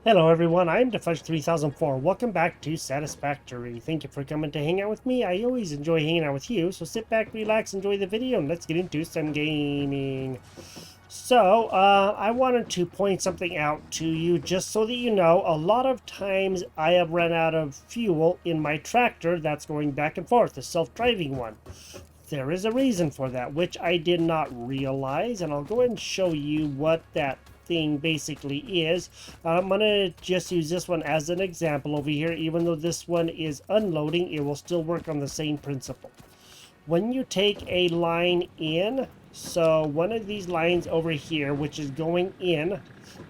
Hello everyone, I'm Defudge3004. Welcome back to Satisfactory. Thank you for coming to hang out with me. I always enjoy hanging out with you, so sit back, relax, enjoy the video, and let's get into some gaming. So, I wanted to point something out to you just so that you know, a lot of times I have run out of fuel in my tractor that's going back and forth, the self-driving one. There is a reason for that, which I did not realize, and I'll go ahead and show you what that thing basically is. I'm going to just use this one as an example over here. Even though this one is unloading, it will still work on the same principle. When you take a line in, so one of these lines over here, which is going in,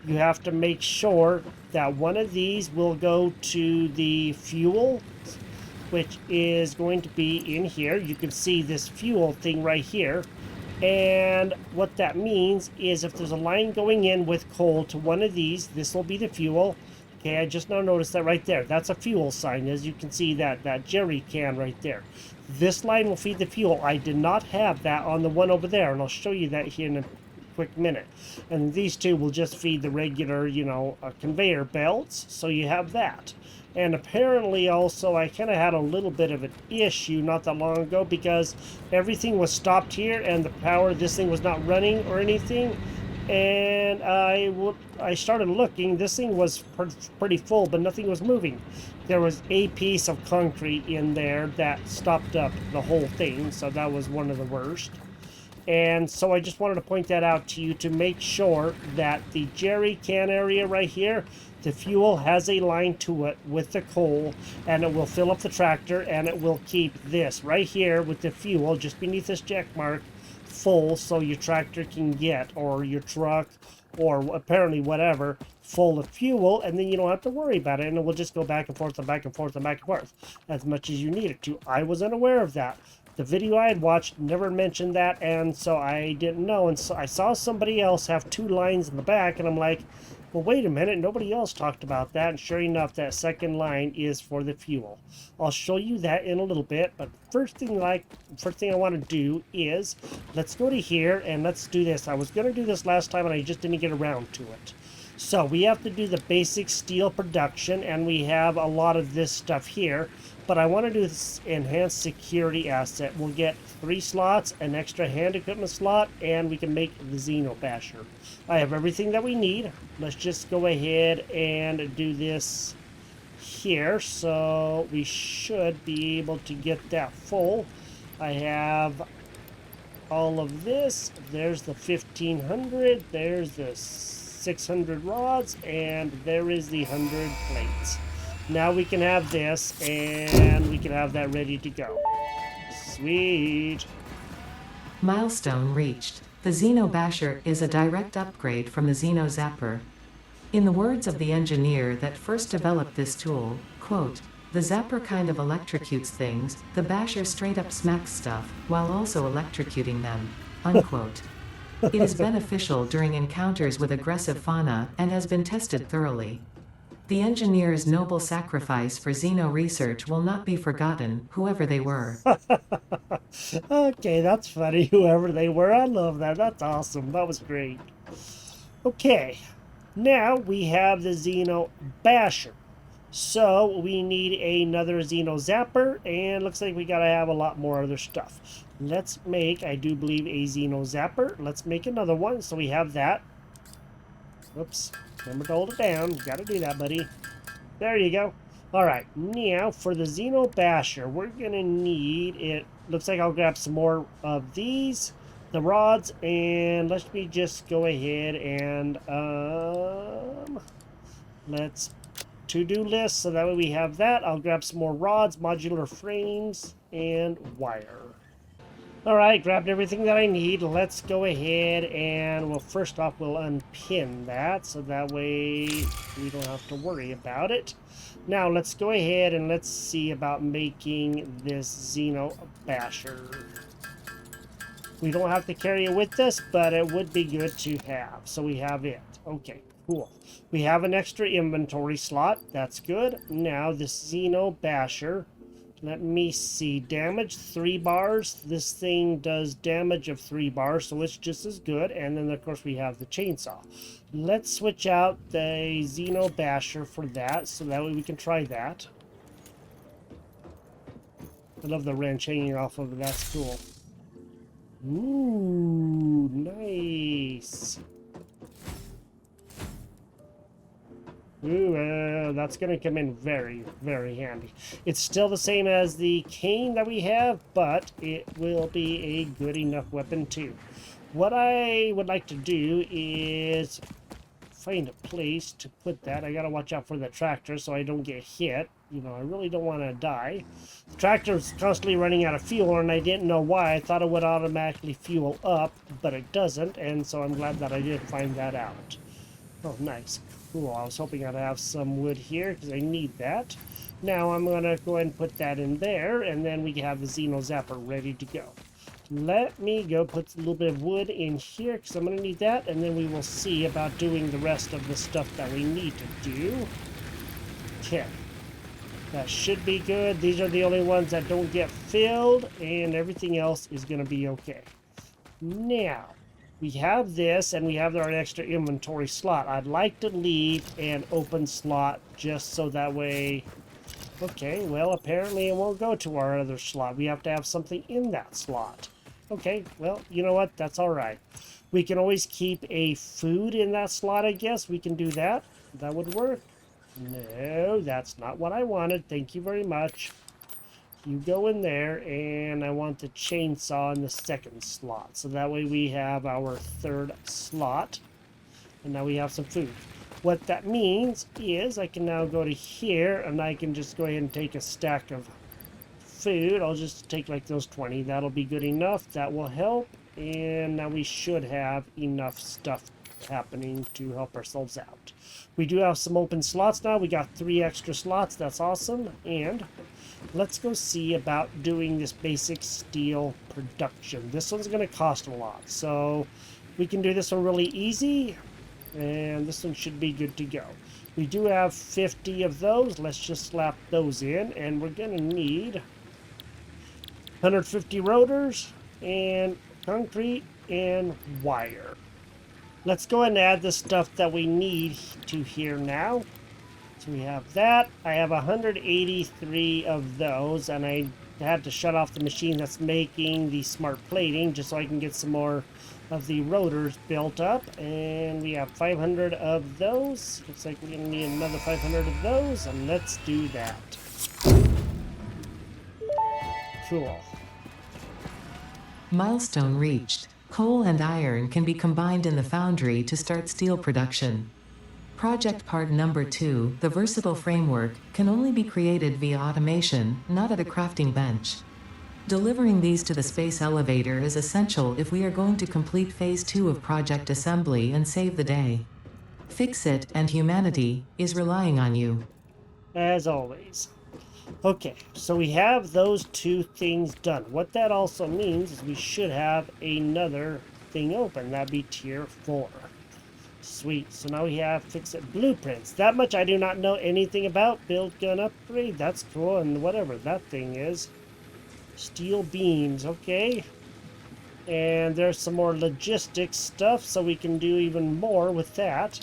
you have to make sure that one of these will go to the fuel, which is going to be in here. You can see this fuel thing right here. And what that means is if there's a line going in with coal to one of these, this will be the fuel. Okay, I just now noticed that right there. That's a fuel sign. As you can see, that jerry can right there. This line will feed the fuel. I did not have that on the one over there, and I'll show you that here in a quick minute. And these two will just feed the regular, conveyor belts. So you have that. And apparently also I kind of had a little bit of an issue not that long ago because everything was stopped here and the power, this thing was not running or anything. And I started looking, this thing was pretty full, but nothing was moving. There was a piece of concrete in there that stopped up the whole thing, so that was one of the worst. And so I just wanted to point that out to you to make sure that the jerry can area right here, the fuel has a line to it with the coal, and it will fill up the tractor, and it will keep this right here with the fuel just beneath this check mark full, so your tractor can get, or your truck, or apparently whatever, full of fuel, and then you don't have to worry about it, and it will just go back and forth and back and forth and back and forth as much as you need it to. I was unaware of that. The video I had watched never mentioned that, and so I didn't know. And so I saw somebody else have two lines in the back, and I'm like, well, wait a minute, nobody else talked about that. And sure enough, that second line is for the fuel. I'll show you that in a little bit, but first thing I want to do is, let's go to here and let's do this. I was going to do this last time, and I just didn't get around to it. So we have to do the basic steel production, and we have a lot of this stuff here. But I want to do this enhanced security asset. We'll get 3 slots, an extra hand equipment slot, and we can make the Xeno Basher. I have everything that we need. Let's just go ahead and do this here. So we should be able to get that full. I have all of this. There's the 1500. There's the 600 rods. And there is the 100 plates. Now we can have this, and we can have that ready to go. Sweet. Milestone reached. The Xeno Basher is a direct upgrade from the Xeno Zapper. In the words of the engineer that first developed this tool, quote, "The Zapper kind of electrocutes things, the Basher straight up smacks stuff, while also electrocuting them," unquote. It is beneficial during encounters with aggressive fauna and has been tested thoroughly. The engineer's noble sacrifice for Xeno research will not be forgotten, whoever they were. Okay, that's funny, whoever they were. I love that. That's awesome. That was great. Okay, now we have the Xeno Basher. So we need another Xeno Zapper, and looks like we gotta have a lot more other stuff. Let's make, I do believe, a Xeno Zapper. Let's make another one, so we have that. Whoops. Remember to hold it down. You gotta do that, buddy. There you go. Alright, now for the Xeno Basher, we're gonna need it. Looks like I'll grab some more of these, the rods, and let me just go ahead and let's to-do list, so that way we have that. I'll grab some more rods, modular frames, and wire. Alright, grabbed everything that I need. Let's go ahead and, well, first off, we'll unpin that, so that way we don't have to worry about it. Now, let's go ahead and let's see about making this Xeno Basher. We don't have to carry it with us, but it would be good to have. So we have it. Okay, cool. We have an extra inventory slot. That's good. Now, this Xeno Basher Let me see. Damage 3 bars. This thing does damage of 3 bars, so it's just as good. And then, of course, we have the chainsaw. Let's switch out the Xeno Basher for that, so that way we can try that. I love the wrench hanging off of it. That's cool. Ooh, nice. Ooh, that's going to come in very, very handy. It's still the same as the cane that we have, but it will be a good enough weapon too. What I would like to do is find a place to put that. I got to watch out for the tractor so I don't get hit. You know, I really don't want to die. The tractor's constantly running out of fuel, and I didn't know why. I thought it would automatically fuel up, but it doesn't, and so I'm glad that I did find that out. Oh, nice. Cool. I was hoping I'd have some wood here, because I need that. Now I'm going to go ahead and put that in there, and then we have the Xeno Zapper ready to go. Let me go put a little bit of wood in here, because I'm going to need that, and then we will see about doing the rest of the stuff that we need to do. Okay. That should be good. These are the only ones that don't get filled, and everything else is going to be okay. Now, we have this, and we have our extra inventory slot. I'd like to leave an open slot just so that way... Okay, well, apparently it won't go to our other slot. We have to have something in that slot. Okay, well, you know what? That's all right. We can always keep a food in that slot, I guess. We can do that. That would work. No, that's not what I wanted. Thank you very much. You go in there, and I want the chainsaw in the second slot. So that way we have our third slot. And now we have some food. What that means is I can now go to here, and I can just go ahead and take a stack of food. I'll just take like those 20. That'll be good enough. That will help. And now we should have enough stuff happening to help ourselves out. We do have some open slots now. We got 3 extra slots. That's awesome. And let's go see about doing this basic steel production. This one's going to cost a lot. So we can do this one really easy. And this one should be good to go. We do have 50 of those. Let's just slap those in. And we're going to need 150 rotors and concrete and wire. Let's go ahead and add the stuff that we need to here now. So we have that. I have 183 of those, and I had to shut off the machine that's making the smart plating just so I can get some more of the rotors built up. And we have 500 of those. Looks like we're going to need another 500 of those, and let's do that. Cool. Milestone reached. Coal and iron can be combined in the foundry to start steel production. Project part number 2, the versatile framework, can only be created via automation, not at a crafting bench. Delivering these to the space elevator is essential if we are going to complete phase 2 of project assembly and save the day. Fix It and humanity is relying on you. As always. Okay, so we have those 2 things done. What that also means is we should have another thing open. That'd be tier 4. Sweet. So now we have Fix It blueprints. That much I do not know anything about. Build gun upgrade. That's cool. And whatever that thing is. Steel beams. Okay. And there's some more logistics stuff, so we can do even more with that.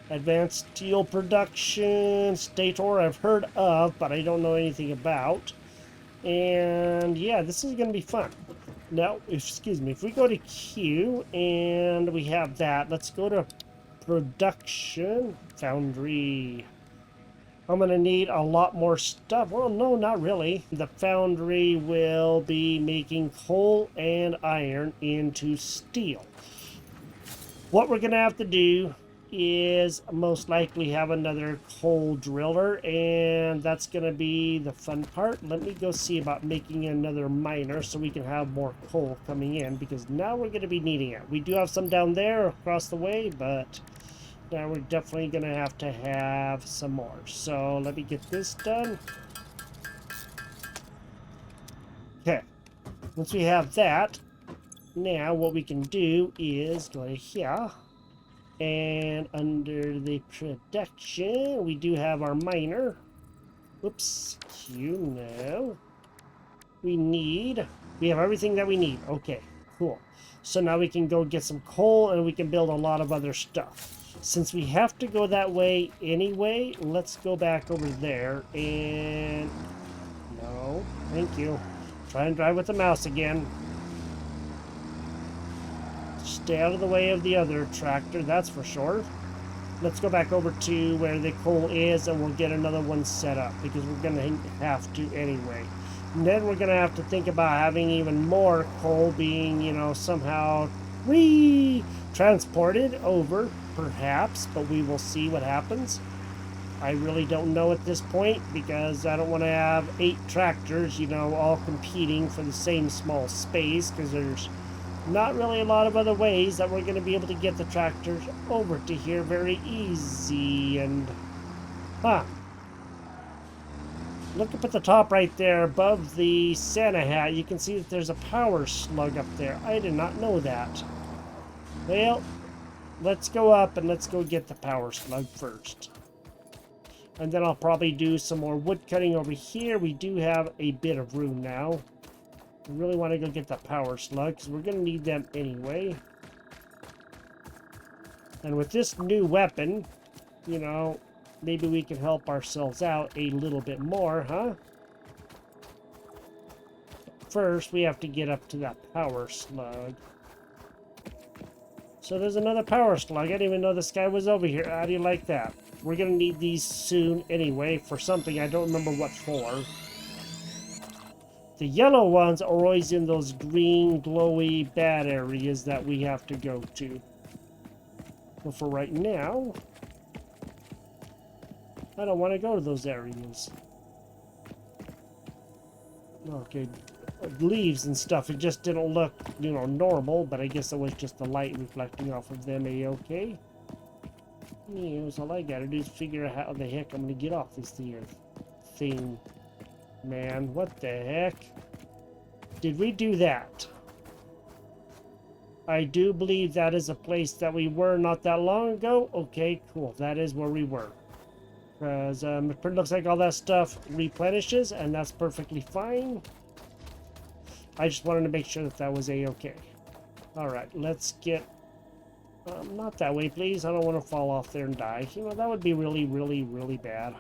Advanced steel production, Stator I've heard of, but I don't know anything about. And yeah, this is going to be fun. Now, excuse me, if we go to Q and we have that, let's go to production, Foundry. I'm going to need a lot more stuff. Well, no, not really. The Foundry will be making coal and iron into steel. What we're going to have to do is most likely have another coal driller, and that's going to be the fun part. Let me go see about making another miner so we can have more coal coming in, because now we're going to be needing it. We do have some down there across the way, but now we're definitely going to have some more. So let me get this done. Okay, once we have that, now what we can do is go here. And under the production, we do have our miner. Oops, Q, no. we need. We have everything that we need. Okay, cool. So now we can go get some coal and we can build a lot of other stuff. Since we have to go that way anyway, let's go back over there and... No, thank you. Try and drive with the mouse again. Stay out of the way of the other tractor, that's for sure. Let's go back over to where the coal is and we'll get another one set up because we're going to have to anyway. And then we're going to have to think about having even more coal being, you know, somehow transported over, perhaps, but we will see what happens. I really don't know at this point because I don't want to have 8 tractors, you know, all competing for the same small space because there's not really a lot of other ways that we're going to be able to get the tractors over to here very easy. And look up at the top right there above the Santa hat. You can see that there's a power slug up there. I did not know that. Well, let's go up and let's go get the power slug first. And then I'll probably do some more wood cutting over here. We do have a bit of room now. We really want to go get the power slug because we're going to need them anyway. And with this new weapon, you know, maybe we can help ourselves out a little bit more, huh? First, we have to get up to that power slug. So there's another power slug. I didn't even know this guy was over here. How do you like that? We're going to need these soon anyway for something. I don't remember what for. The yellow ones are always in those green, glowy, bad areas that we have to go to. But for right now, I don't want to go to those areas. Okay, leaves and stuff, it just didn't look, you know, normal, but I guess it was just the light reflecting off of them. A-okay. Yeah, so all I gotta do is figure out how the heck I'm gonna get off this thing. Man, what the heck? Did we do that? I do believe that is a place that we were not that long ago. Okay, cool. That is where we were. Because it looks like all that stuff replenishes, and that's perfectly fine. I just wanted to make sure that that was a-okay. Alright, let's get... not that way, please. I don't want to fall off there and die. You know, that would be really, really, really bad.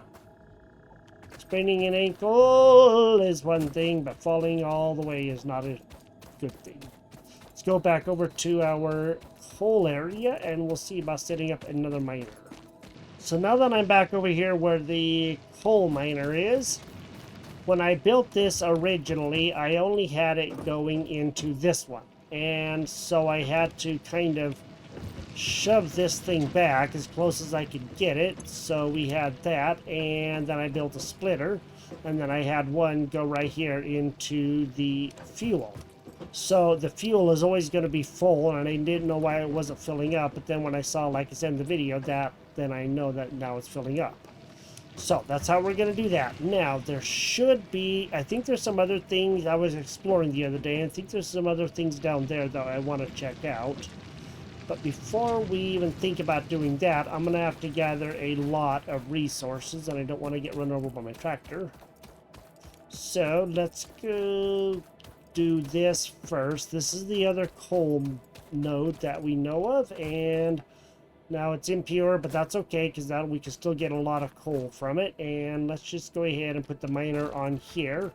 Spraining an ankle is one thing, but falling all the way is not a good thing. Let's go back over to our coal area, and we'll see about setting up another miner. So now that I'm back over here where the coal miner is, when I built this originally, I only had it going into this one. And so I had to kind of shove this thing back as close as I could get it. So we had that, and then I built a splitter, and then I had one go right here into the fuel. So the fuel is always going to be full, and I didn't know why it wasn't filling up, but then when I saw, like I said in the video, then I know that now it's filling up. So that's how we're going to do that. Now, there should be, I think there's some other things I was exploring the other day, and I think there's some other things down there that I want to check out. But before we even think about doing that, I'm going to have to gather a lot of resources, and I don't want to get run over by my tractor. So let's go do this first. This is the other coal node that we know of, and now it's impure, but that's okay because that we can still get a lot of coal from it. And let's just go ahead and put the miner on here.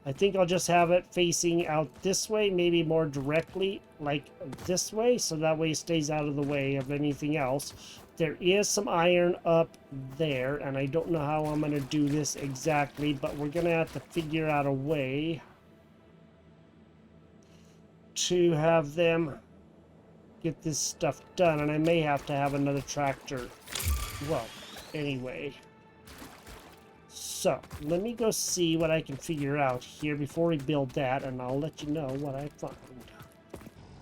I think I'll just have it facing out this way, maybe more directly like this way, so that way it stays out of the way of anything else. There is some iron up there, and I don't know how I'm going to do this exactly, but we're going to have to figure out a way to have them get this stuff done, and I may have to have another tractor. Well, anyway. So, let me go see what I can figure out here before we build that, and I'll let you know what I find.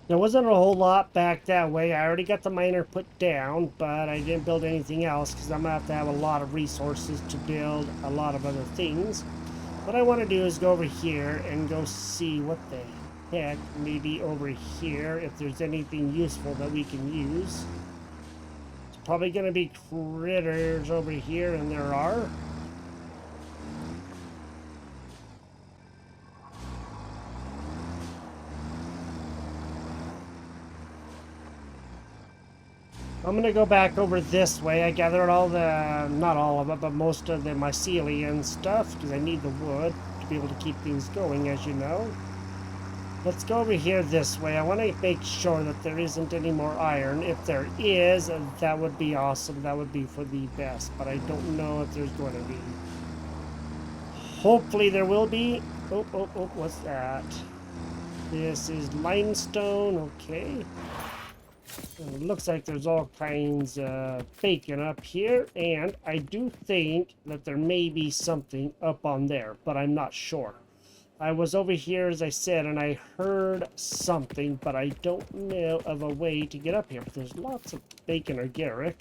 There wasn't a whole lot back that way. I already got the miner put down, but I didn't build anything else because I'm going to have a lot of resources to build a lot of other things. What I want to do is go over here and go see what the heck maybe over here, if there's anything useful that we can use. It's probably going to be critters over here, and there are. I'm gonna go back over this way. I gathered all the, not all of it, but most of the mycelium stuff because I need the wood to be able to keep things going, as you know. Let's go over here this way. I want to make sure that there isn't any more iron. If there is, that would be awesome. That would be for the best, but I don't know if there's going to be. Hopefully there will be. Oh, oh, oh, what's that? This is limestone, okay. It looks like there's all kinds of bacon up here, and I do think that there may be something up on there, but I'm not sure. I was over here, as I said, and I heard something, but I don't know of a way to get up here. But there's lots of bacon or garlic.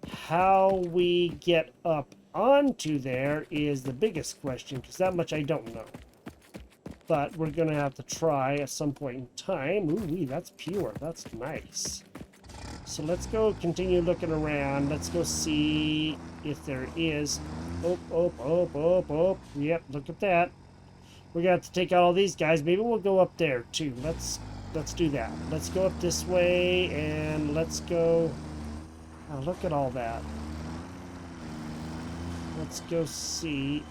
How we get up onto there is the biggest question, because that much I don't know. But we're going to have to try at some point in time. Ooh, that's pure. That's nice. So let's go continue looking around. Let's go see if there is. Oh, oh, oh, oh, oh. Yep, look at that. We're going to have to take out all these guys. Maybe we'll go up there, too. Let's do that. Let's go up this way, and let's go. Oh, look at all that. Let's go see.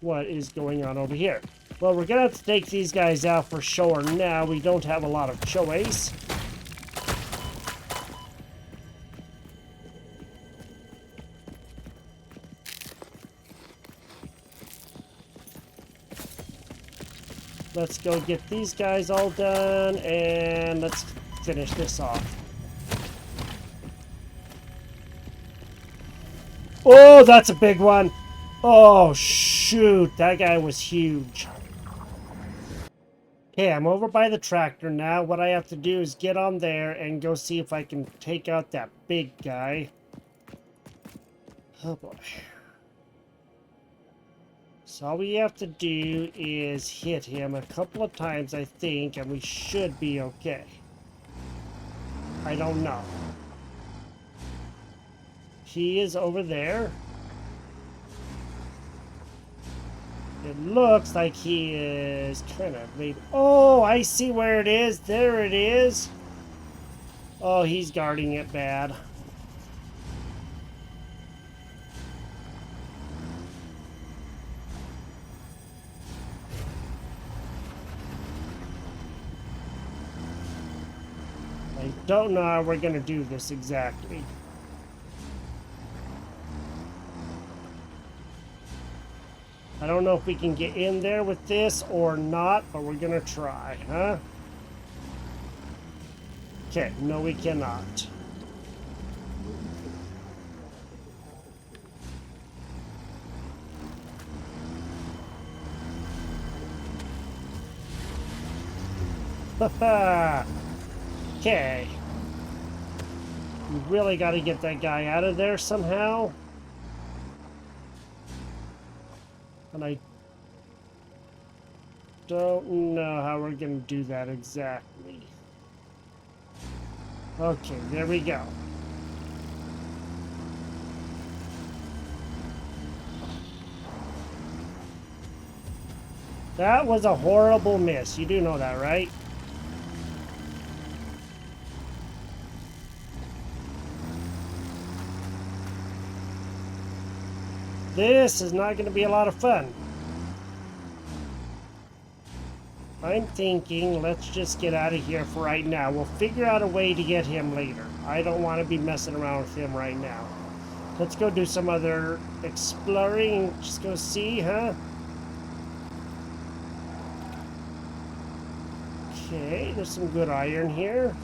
What is going on over here? Well, we're gonna have to take these guys out for sure now. We don't have a lot of choice. Let's go get these guys all done, and let's finish this off. Oh, that's a big one. Oh, shoot. That guy was huge. Okay, I'm over by the tractor now. What I have to do is get on there and go see if I can take out that big guy. Oh, boy. So all we have to do is hit him a couple of times, I think, and we should be okay. I don't know. He is over there. It looks like he is kind of maybe. Oh, I see where it is. There it is. Oh, he's guarding it bad. I don't know how we're going to do this exactly. I don't know if we can get in there with this or not, but we're going to try, huh? Okay, no we cannot. Okay. We really got to get that guy out of there somehow. And I don't know how we're going to do that exactly. Okay, there we go. That was a horrible miss. You do know that, right? This is not going to be a lot of fun. I'm thinking let's just get out of here for right now. We'll figure out a way to get him later. I don't want to be messing around with him right now. Let's go do some other exploring. Just go see, huh? Okay, there's some good iron here.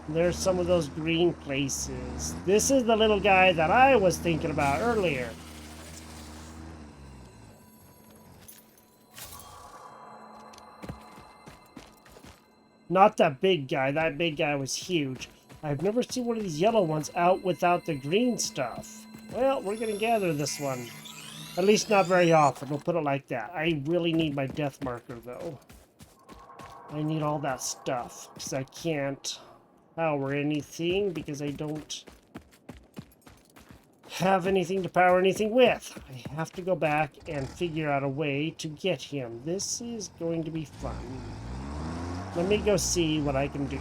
There's some of those green places. This is the little guy that I was thinking about earlier. Not that big guy. That big guy was huge. I've never seen one of these yellow ones out without the green stuff. Well, we're going to gather this one. At least not very often. We'll put it like that. I really need my death marker, though. I need all that stuff. Because I can't power anything. Because I don't have anything to power anything with. I have to go back and figure out a way to get him. This is going to be fun. Let me go see what I can do.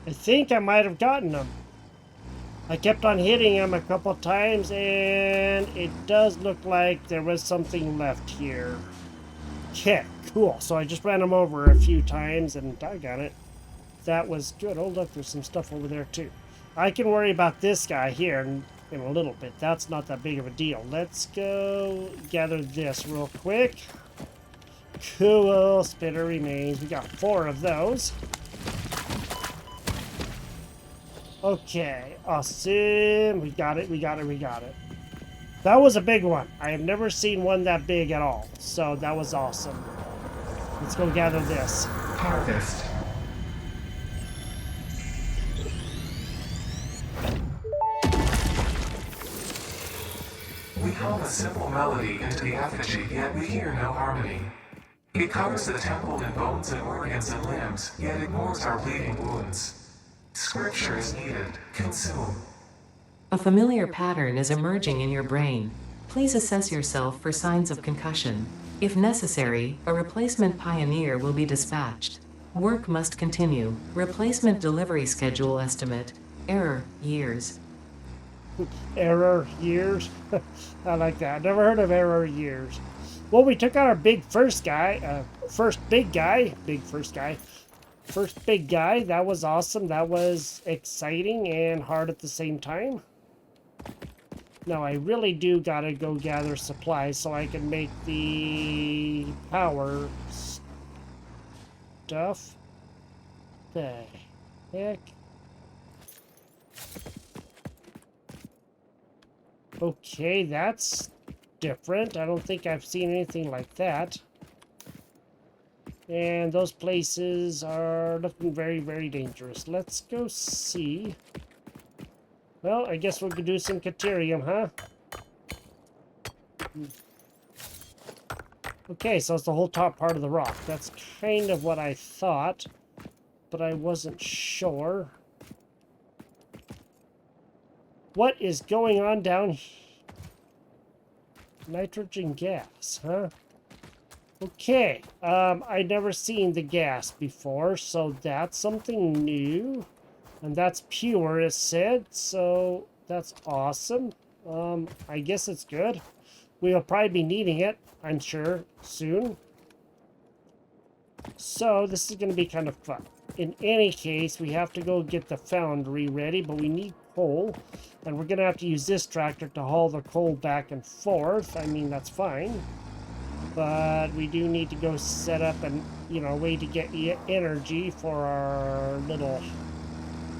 I think I might have gotten him. I kept on hitting him a couple times, and it does look like there was something left here. Okay, cool. So I just ran him over a few times, and I got it. That was good. Oh, look, there's some stuff over there, too. I can worry about this guy here in a little bit. That's not that big of a deal. Let's go gather this real quick. Cool. Spitter remains. We got 4 of those. Okay, awesome. We got it, we got it, we got it. That was a big one. I have never seen one that big at all. So that was awesome. Let's go gather this. Harvest. We hum a simple melody into the effigy, yet we hear no harmony. It covers the temple in bones and organs and limbs, yet ignores our bleeding wounds. Scripture is needed. Consume. A familiar pattern is emerging in your brain. Please assess yourself for signs of concussion. If necessary, a replacement pioneer will be dispatched. Work must continue. Replacement delivery schedule estimate. Error, years. Error years? I like that. Never heard of error years. Well, we took out our first big guy. First big guy. That was awesome. That was exciting and hard at the same time. Now, I really do gotta go gather supplies so I can make the power stuff. The heck? Okay, that's different. I don't think I've seen anything like that. And those places are looking very, very dangerous. Let's go see. Well, I guess we could do some Caterium, huh? Okay, so it's the whole top part of the rock. That's kind of what I thought, but I wasn't sure. What is going on down here? Nitrogen gas, huh? Okay, I'd never seen the gas before, so that's something new. And that's pure, it said, so that's awesome. I guess it's good. We'll probably be needing it, I'm sure, soon. So this is going to be kind of fun. In any case, we have to go get the foundry ready, but we need coal. And we're going to have to use this tractor to haul the coal back and forth. I mean, that's fine. But we do need to go set up a way to get energy for our little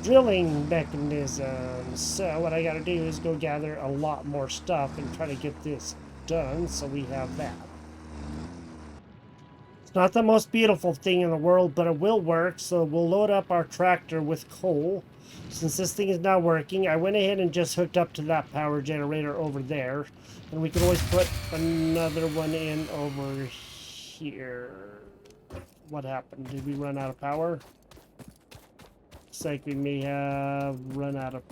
drilling mechanism. So what I gotta do is go gather a lot more stuff and try to get this done so we have that. It's not the most beautiful thing in the world, but it will work. So we'll load up our tractor with coal. Since this thing is not working, I went ahead and just hooked up to that power generator over there. And we can always put another one in over here. What happened? Did we run out of power? Looks like we may have run out of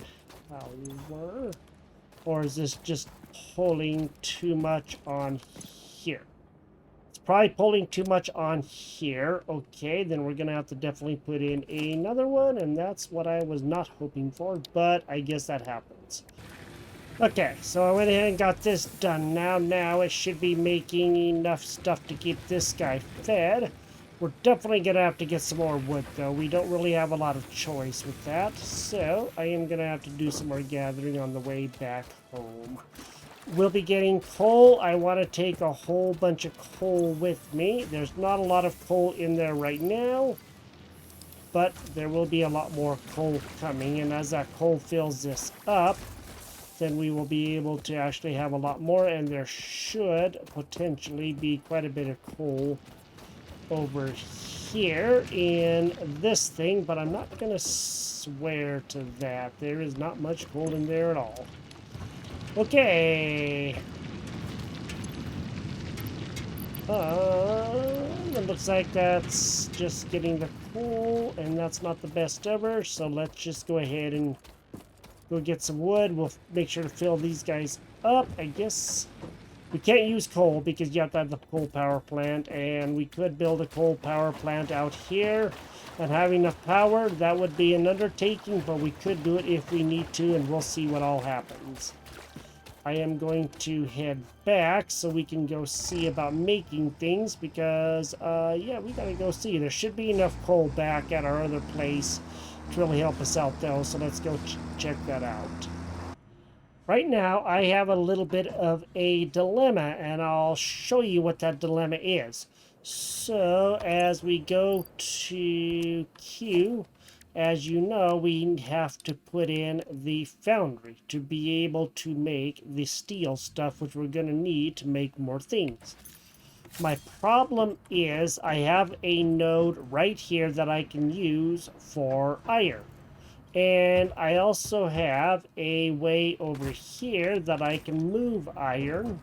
power. Or is this just pulling too much on here? It's probably pulling too much on here. Okay, then we're going to have to definitely put in another one. And that's what I was not hoping for. But I guess that happens. Okay, so I went ahead and got this done. Now it should be making enough stuff to keep this guy fed. We're definitely going to have to get some more wood, though. We don't really have a lot of choice with that. So I am going to have to do some more gathering on the way back home. We'll be getting coal. I want to take a whole bunch of coal with me. There's not a lot of coal in there right now, but there will be a lot more coal coming. And as that coal fills this up, then we will be able to actually have a lot more. And there should potentially be quite a bit of coal over here in this thing, but I'm not going to swear to that. There is not much coal in there at all. Okay. It looks like that's just getting the coal, and that's not the best ever, so let's just go ahead and go get some wood. We'll make sure to fill these guys up. I guess we can't use coal because you have to have the coal power plant, and we could build a coal power plant out here and have enough power. That would be an undertaking, but we could do it if we need to, and we'll see what all happens. I am going to head back so we can go see about making things because, yeah, we gotta go see. There should be enough coal back at our other place to really help us out, though, so let's go check that out. Right now, I have a little bit of a dilemma, and I'll show you what that dilemma is. So, as we go to Q, as you know, we have to put in the foundry to be able to make the steel stuff, which we're going to need to make more things. My problem is I have a node right here that I can use for iron. And I also have a way over here that I can move iron.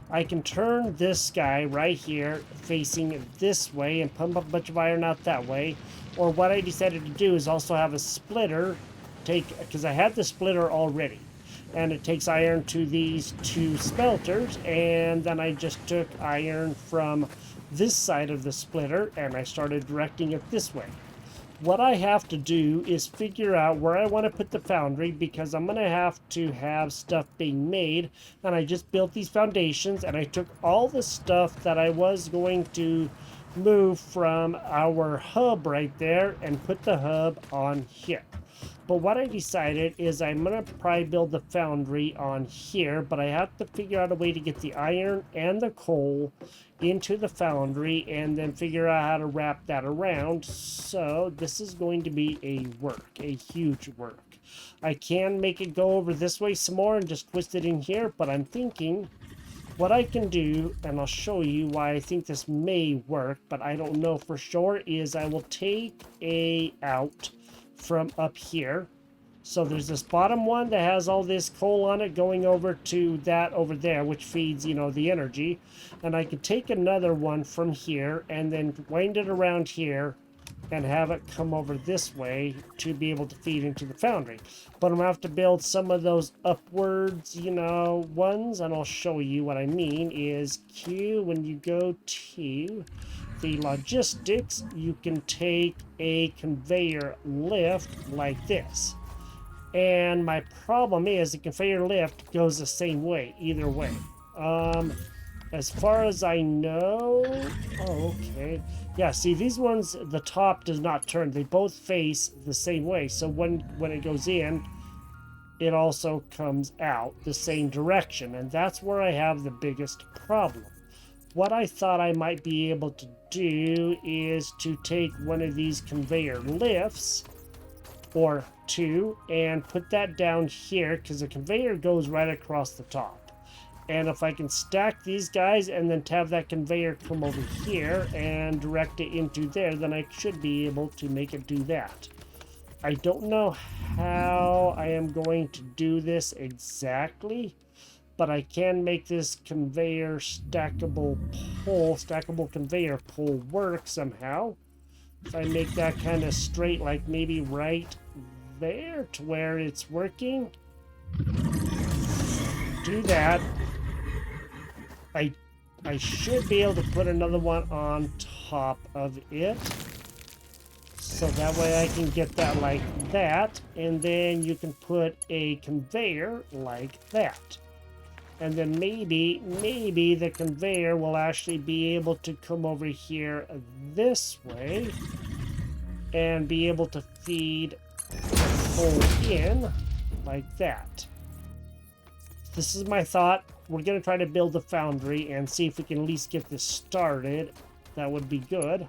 I can turn this guy right here facing this way and pump up a bunch of iron out that way. Or what I decided to do is also have a splitter because I had the splitter already. And it takes iron to these two smelters. And then I just took iron from this side of the splitter and I started directing it this way. What I have to do is figure out where I want to put the foundry because I'm going to have to have stuff being made. And I just built these foundations and I took all the stuff that I was going to move from our hub right there and put the hub on here. But what I decided is I'm going to probably build the foundry on here, but I have to figure out a way to get the iron and the coal into the foundry and then figure out how to wrap that around. So this is going to be a huge work. I can make it go over this way some more and just twist it in here, but I'm thinking what I can do, and I'll show you why I think this may work, but I don't know for sure, is I will take a out from up here. So there's this bottom one that has all this coal on it going over to that over there, which feeds, you know, the energy. And I could take another one from here and then wind it around here and have it come over this way to be able to feed into the foundry. But I'm gonna have to build some of those upwards, you know, ones, and I'll show you what I mean is Q, when you go to the logistics, you can take a conveyor lift like this. And my problem is the conveyor lift goes the same way, either way. As far as I know, oh, okay. Yeah, see, these ones, the top does not turn. They both face the same way. So when it goes in, it also comes out the same direction. And that's where I have the biggest problem. What I thought I might be able to do is to take one of these conveyor lifts, or two, and put that down here, because the conveyor goes right across the top. And if I can stack these guys and then have that conveyor come over here and direct it into there, then I should be able to make it do that. I don't know how I am going to do this exactly, but I can make this conveyor stackable conveyor pole work somehow. If I make that kind of straight, like maybe right there to where it's working. Do that. I should be able to put another one on top of it. So that way I can get that like that. And then you can put a conveyor like that. And then maybe the conveyor will actually be able to come over here this way and be able to feed the coal in like that. This is my thought. We're going to try to build the foundry and see if we can at least get this started. That would be good.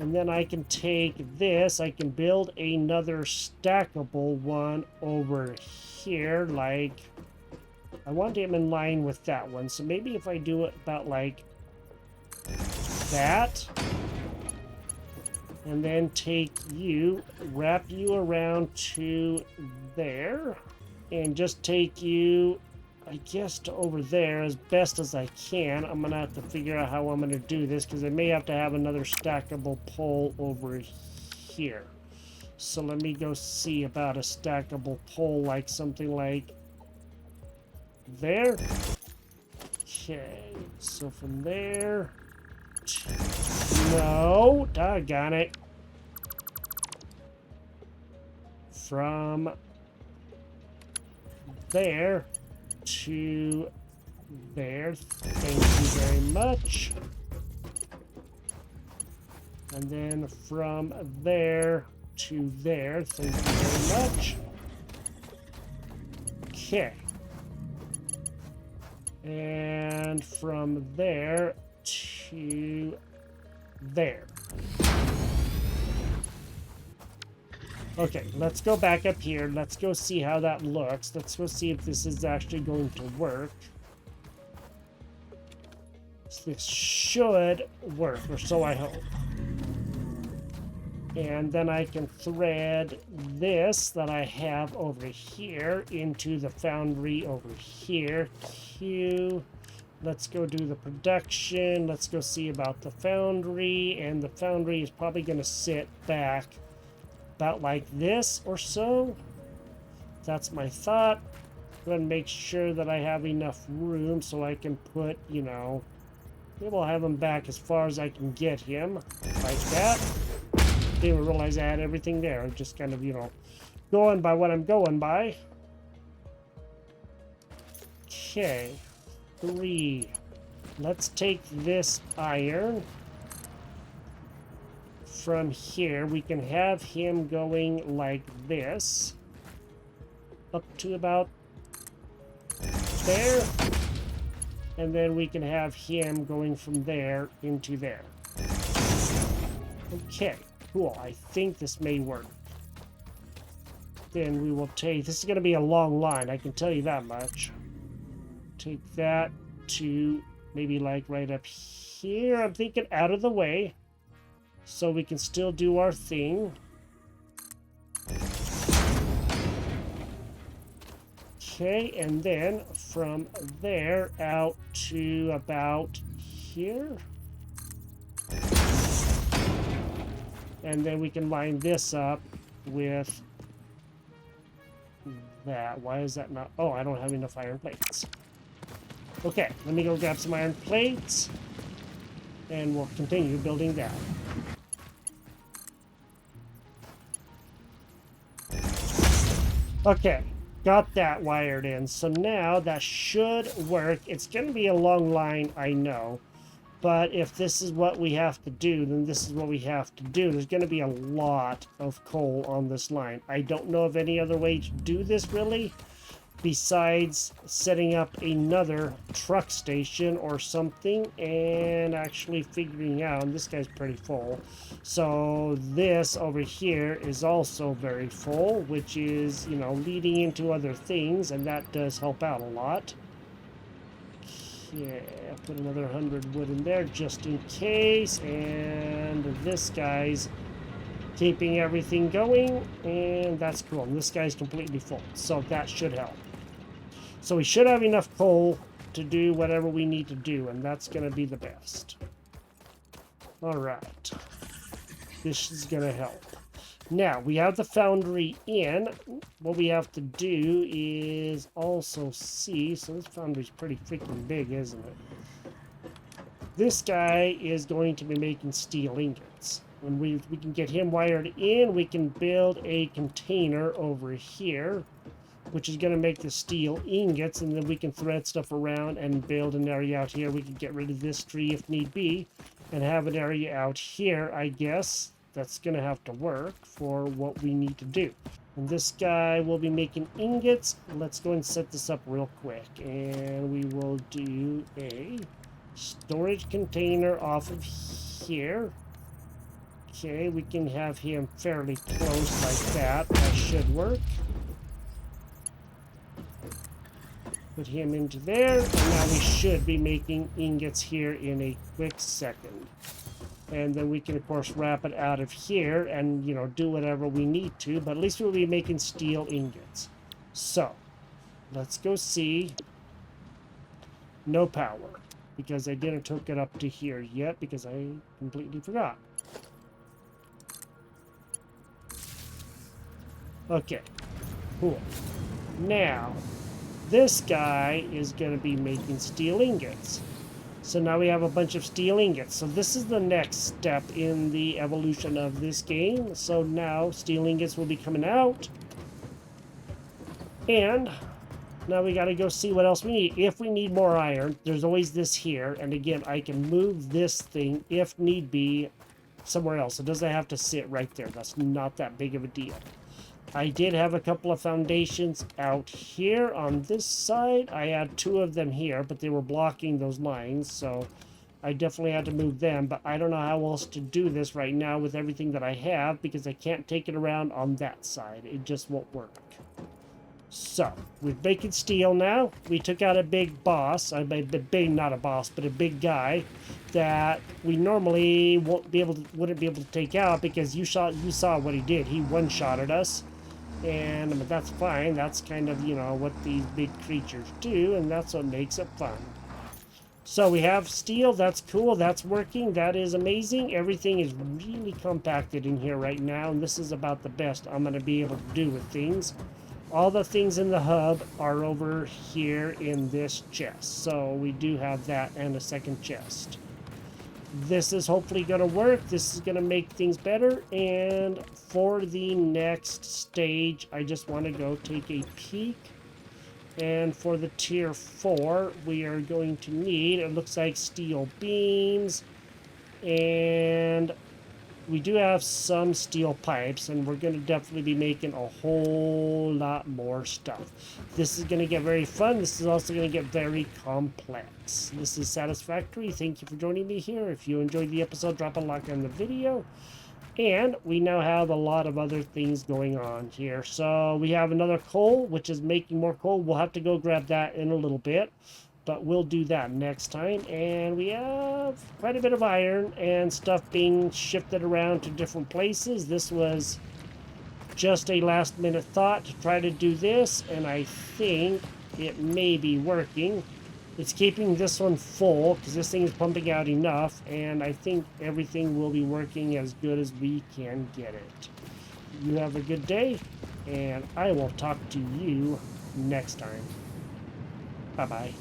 And then I can take this. I can build another stackable one over here. Like, I want him in line with that one. So maybe if I do it about like that. And then take you, wrap you around to there. And just take you, I guess, to over there as best as I can. I'm going to have to figure out how I'm going to do this because I may have to have another stackable pole over here. So let me go see about a stackable pole, like something like there. Okay, so from there to... No, doggone it. From there to there. Thank you very much. And then from there to there. Thank you very much. Okay. And from there to there. Okay, let's go back up here. Let's go see how that looks. Let's go see if this is actually going to work. So this should work, or so I hope. And then I can thread this that I have over here into the foundry over here. Q. Let's go do the production. Let's go see about the foundry. And the foundry is probably going to sit back about like this or so. That's my thought. I'm going to make sure that I have enough room so I can put, you know, maybe I'll have him back as far as I can get him. Like that. Didn't realize I had everything there. I'm just kind of, you know, going by what I'm going by. Okay. 3. Let's take this iron. From here, we can have him going like this. Up to about there. And then we can have him going from there into there. Okay, cool. I think this may work. Then we will take... This is going to be a long line, I can tell you that much. Take that to maybe like right up here. I'm thinking out of the way. So we can still do our thing. Okay, and then from there out to about here. And then we can line this up with that. Why is that not? Oh, I don't have enough iron plates. Okay, let me go grab some iron plates. And we'll continue building that. Okay, got that wired in. So now that should work. It's going to be a long line, I know. But if this is what we have to do, then this is what we have to do. There's going to be a lot of coal on this line. I don't know of any other way to do this, really, besides setting up another truck station or something and actually figuring out, and this guy's pretty full. So this over here is also very full, which is, you know, leading into other things, and that does help out a lot. Yeah, put another 100 wood in there just in case, and this guy's keeping everything going, and that's cool. And this guy's completely full, so that should help. So we should have enough coal to do whatever we need to do, and that's going to be the best. All right. This is going to help. Now, we have the foundry in. What we have to do is also see... So this foundry's pretty freaking big, isn't it? This guy is going to be making steel ingots. When we can get him wired in, we can build a container over here. which is going to make the steel ingots, and then we can thread stuff around and build an area out here. We can get rid of this tree if need be and have an area out here, I guess. That's going to have to work for what we need to do. And this guy will be making ingots. Let's go and set this up real quick. And we will do a storage container off of here. Okay, we can have him fairly close like that. That should work. Put him into there. And now we should be making ingots here in a quick second. And then we can, of course, wrap it out of here and, you know, do whatever we need to. But at least we'll be making steel ingots. So, let's go see. No power. Because I didn't hook it up to here yet because I completely forgot. Okay. Cool. Now, this guy is going to be making steel ingots. So now we have a bunch of steel ingots. So this is the next step in the evolution of this game. So now steel ingots will be coming out. And now we got to go see what else we need. If we need more iron, there's always this here. And again, I can move this thing, if need be, somewhere else. It doesn't have to sit right there. That's not that big of a deal. I did have a couple of foundations out here on this side. I had 2 of them here, but they were blocking those lines, so I definitely had to move them. But I don't know how else to do this right now with everything that I have, because I can't take it around on that side. It just won't work. So, we're making steel now. We took out a big boss. I mean, not a boss, but a big guy that we normally wouldn't be able to take out, because you saw what he did. He one-shotted us. And but that's fine. That's kind of, you know, what these big creatures do, and that's what makes it fun. So we have steel. That's cool. That's working. That is amazing. Everything is really compacted in here right now, and this is about the best I'm going to be able to do with things. All the things in the hub are over here in this chest. So we do have that and a second chest. This is hopefully going to work. This is going to make things better. And for the next stage, I just want to go take a peek. And for the tier 4, we are going to need, it looks like, steel beams. And we do have some steel pipes, and we're going to definitely be making a whole lot more stuff. This is going to get very fun. This is also going to get very complex. This is Satisfactory. Thank you for joining me here. If you enjoyed the episode, drop a like on the video. And we now have a lot of other things going on here. So we have another coal, which is making more coal. We'll have to go grab that in a little bit, but we'll do that next time. And we have quite a bit of iron and stuff being shifted around to different places. This was just a last minute thought to try to do this, and I think it may be working. It's keeping this one full because this thing is pumping out enough, and I think everything will be working as good as we can get it. You have a good day, and I will talk to you next time. Bye-bye.